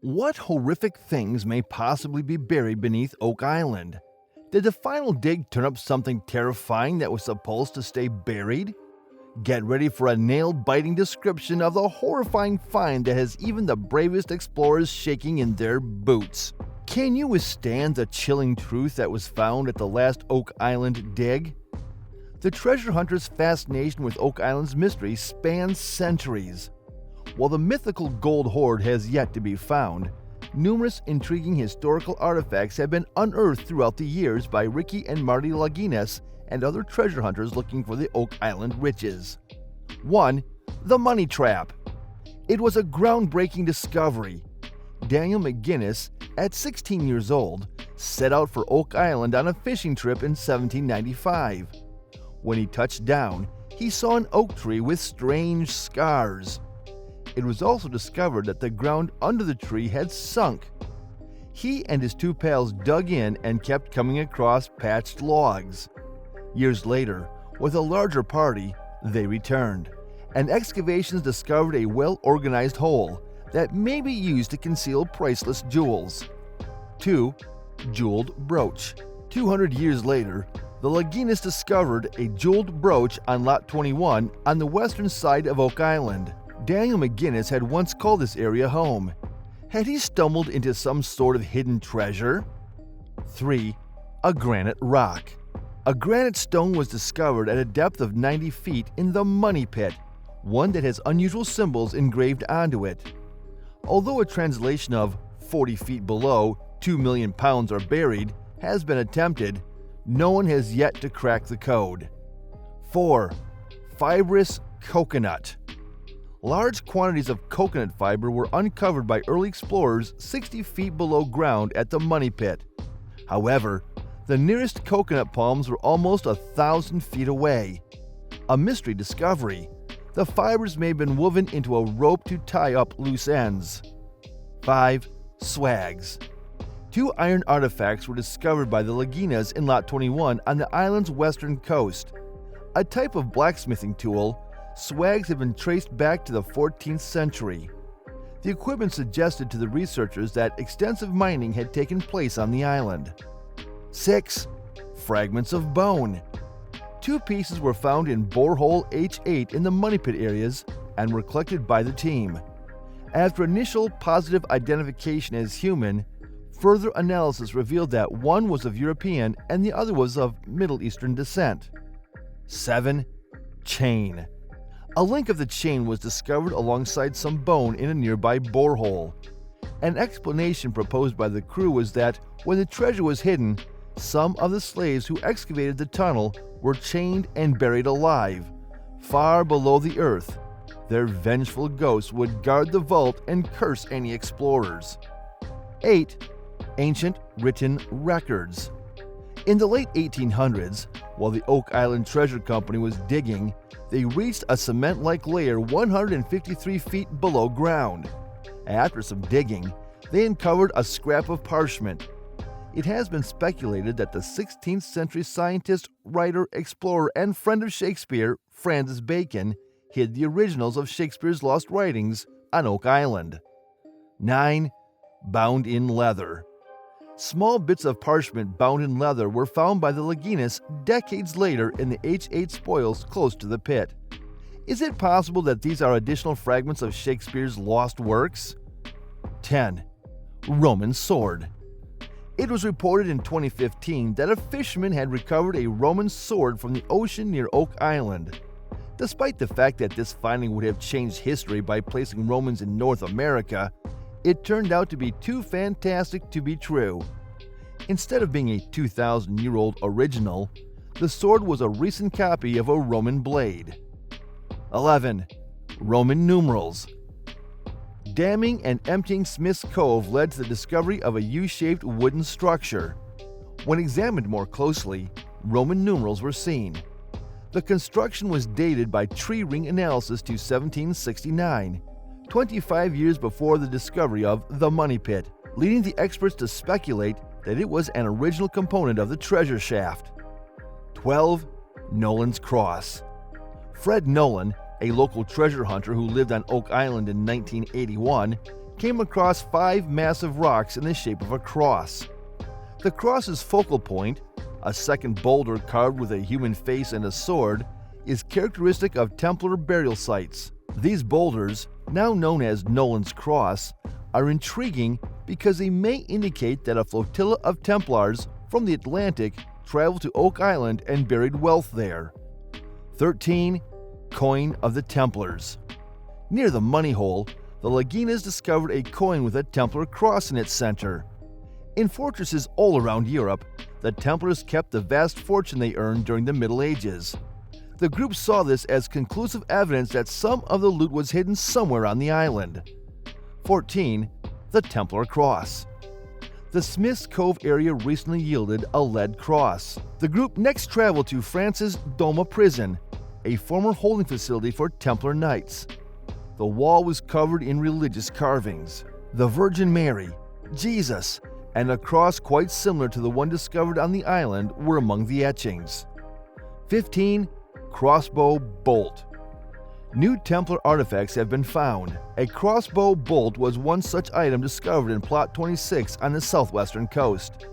What horrific things may possibly be buried beneath Oak Island? Did the final dig turn up something terrifying that was supposed to stay buried? Get ready for a nail-biting description of the horrifying find that has even the bravest explorers shaking in their boots. Can you withstand the chilling truth that was found at the last Oak Island dig? The treasure hunters' fascination with Oak Island's mystery spans centuries. While the mythical gold hoard has yet to be found, numerous intriguing historical artifacts have been unearthed throughout the years by Ricky and Marty Laguines and other treasure hunters looking for the Oak Island riches. 1. The Money Trap. It was a groundbreaking discovery. Daniel McGinnis, at 16 years old, set out for Oak Island on a fishing trip in 1795. When he touched down, he saw an oak tree with strange scars. It was also discovered that the ground under the tree had sunk. He and his two pals dug in and kept coming across patched logs. Years later, with a larger party, they returned, and excavations discovered a well-organized hole that may be used to conceal priceless jewels. 2. Jeweled brooch. 200 years later, the Laguines discovered a jeweled brooch on Lot 21 on the western side of Oak Island. Daniel McGinnis had once called this area home. Had he stumbled into some sort of hidden treasure? 3. A granite rock. A granite stone was discovered at a depth of 90 feet in the Money Pit, one that has unusual symbols engraved onto it. Although a translation of 40 feet below, 2 million pounds are buried has been attempted, no one has yet to crack the code. 4. Fibrous coconut. Large quantities of coconut fiber were uncovered by early explorers 60 feet below ground at the Money Pit. However, the nearest coconut palms were almost 1,000 feet away. A mystery discovery. The fibers may have been woven into a rope to tie up loose ends. 5. Swags. 2 iron artifacts were discovered by the Laguines in Lot 21 on the island's western coast. A type of blacksmithing tool, swags have been traced back to the 14th century. The equipment suggested to the researchers that extensive mining had taken place on the island. 6. Fragments of bone. 2 pieces were found in borehole H8 in the Money Pit areas and were collected by the team. After initial positive identification as human, further analysis revealed that one was of European and the other was of Middle Eastern descent. 7. Chain. A link of the chain was discovered alongside some bone in a nearby borehole. An explanation proposed by the crew was that when the treasure was hidden, some of the slaves who excavated the tunnel were chained and buried alive, far below the earth. Their vengeful ghosts would guard the vault and curse any explorers. 8. Ancient written records. In the late 1800s, while the Oak Island Treasure Company was digging, they reached a cement-like layer 153 feet below ground. After some digging, they uncovered a scrap of parchment. It has been speculated that the 16th century scientist, writer, explorer, and friend of Shakespeare, Francis Bacon, hid the originals of Shakespeare's lost writings on Oak Island. 9. Bound in leather. Small bits of parchment bound in leather were found by the Laguines decades later in the H8 spoils close to the pit. Is it possible that these are additional fragments of Shakespeare's lost works? 10. Roman sword. It was reported in 2015 that a fisherman had recovered a Roman sword from the ocean near Oak Island. Despite the fact that this finding would have changed history by placing Romans in North America, it turned out to be too fantastic to be true. Instead of being a 2,000-year-old original, the sword was a recent copy of a Roman blade. 11. Roman numerals. Damming and emptying Smith's Cove led to the discovery of a U-shaped wooden structure. When examined more closely, Roman numerals were seen. The construction was dated by tree ring analysis to 1769, 25 years before the discovery of the Money Pit, leading the experts to speculate that it was an original component of the treasure shaft. 12. Nolan's Cross. Fred Nolan, a local treasure hunter who lived on Oak Island in 1981, came across 5 massive rocks in the shape of a cross. The cross's focal point, a second boulder carved with a human face and a sword, is characteristic of Templar burial sites. These boulders, now known as Nolan's Cross, are intriguing because they may indicate that a flotilla of Templars from the Atlantic traveled to Oak Island and buried wealth there. 13. Coin of the Templars. Near the money hole, the Laginas discovered a coin with a Templar cross in its center. In fortresses all around Europe, the Templars kept the vast fortune they earned during the Middle Ages. The group saw this as conclusive evidence that some of the loot was hidden somewhere on the island. 14. The Templar Cross. The Smith's Cove area recently yielded a lead cross. The group next traveled to France's Doma prison, a former holding facility for Templar Knights. The wall was covered in religious carvings. The Virgin Mary, Jesus, and a cross quite similar to the one discovered on the island were among the etchings. 15. Crossbow bolt. New Templar artifacts have been found. A crossbow bolt was one such item discovered in Plot 26 on the southwestern coast.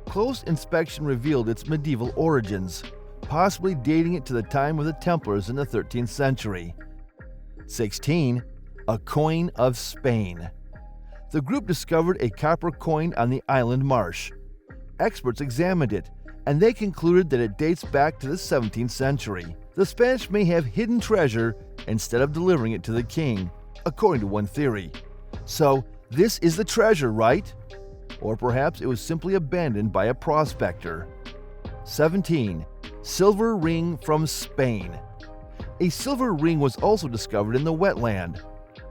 Close inspection revealed its medieval origins, possibly dating it to the time of the Templars in the 13th century. 16. A coin of Spain. The group discovered a copper coin on the island marsh. Experts examined it, and they concluded that it dates back to the 17th century. The Spanish may have hidden treasure instead of delivering it to the king, according to one theory. So, this is the treasure, right? Or perhaps it was simply abandoned by a prospector. 17. Silver ring from Spain. A silver ring was also discovered in the wetland.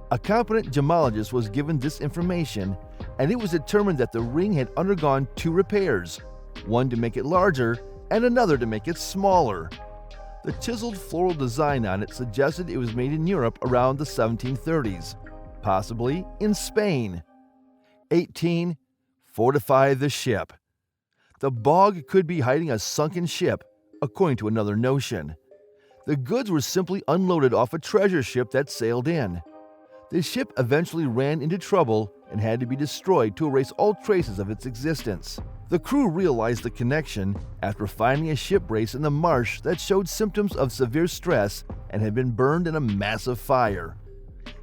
A competent gemologist was given this information, and it was determined that the ring had undergone 2 repairs, one to make it larger and another to make it smaller. The chiseled floral design on it suggested it was made in Europe around the 1730s, possibly in Spain. 18. Fortify the ship. The bog could be hiding a sunken ship, according to another notion. The goods were simply unloaded off a treasure ship that sailed in. The ship eventually ran into trouble and had to be destroyed to erase all traces of its existence. The crew realized the connection after finding a ship brace in the marsh that showed symptoms of severe stress and had been burned in a massive fire.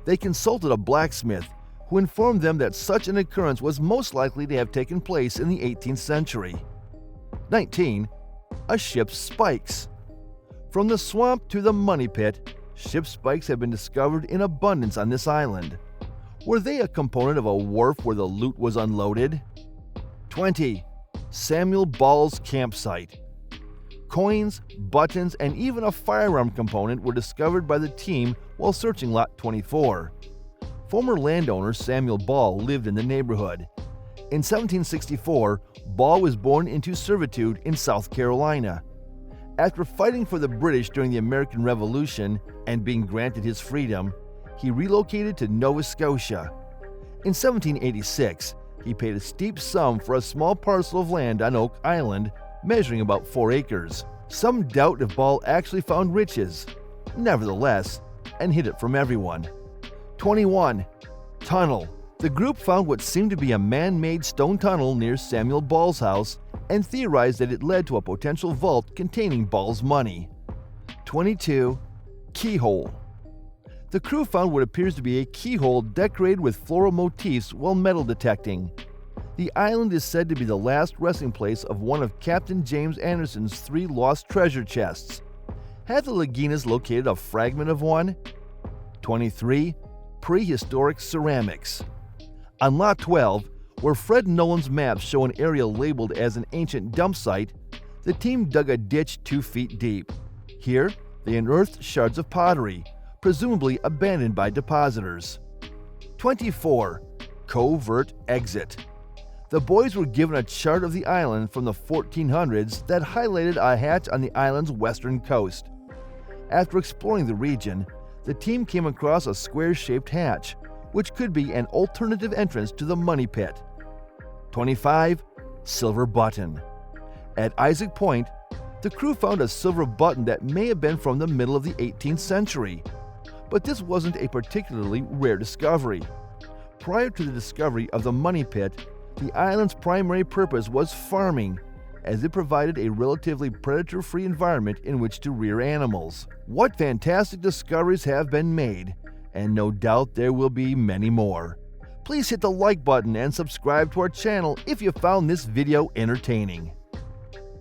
They consulted a blacksmith, who informed them that such an occurrence was most likely to have taken place in the 18th century. 19. A ship's spikes. From the swamp to the money pit, ship spikes have been discovered in abundance on this island. Were they a component of a wharf where the loot was unloaded? 20. Samuel Ball's campsite. Coins, buttons, and even a firearm component were discovered by the team while searching Lot 24. Former landowner Samuel Ball lived in the neighborhood. In 1764, Ball was born into servitude in South Carolina. After fighting for the British during the American Revolution and being granted his freedom, he relocated to Nova Scotia. In 1786, he paid a steep sum for a small parcel of land on Oak Island, measuring about 4 acres. Some doubt if Ball actually found riches, nevertheless, and hid it from everyone. 21. Tunnel. The group found what seemed to be a man-made stone tunnel near Samuel Ball's house and theorized that it led to a potential vault containing Ball's money. 22. Keyhole. The crew found what appears to be a keyhole decorated with floral motifs while metal detecting. The island is said to be the last resting place of one of Captain James Anderson's 3 lost treasure chests. Have the Laginas located a fragment of one? 23. Prehistoric ceramics. On Lot 12, where Fred Nolan's maps show an area labeled as an ancient dump site, the team dug a ditch 2 feet deep. Here, they unearthed shards of pottery, presumably abandoned by depositors. 24. Covert exit. The boys were given a chart of the island from the 1400s that highlighted a hatch on the island's western coast. After exploring the region, the team came across a square-shaped hatch, which could be an alternative entrance to the money pit. 25. Silver button. At Isaac Point, the crew found a silver button that may have been from the middle of the 18th century. But this wasn't a particularly rare discovery. Prior to the discovery of the money pit, the island's primary purpose was farming, as it provided a relatively predator-free environment in which to rear animals. What fantastic discoveries have been made, and no doubt there will be many more. Please hit the like button and subscribe to our channel if you found this video entertaining.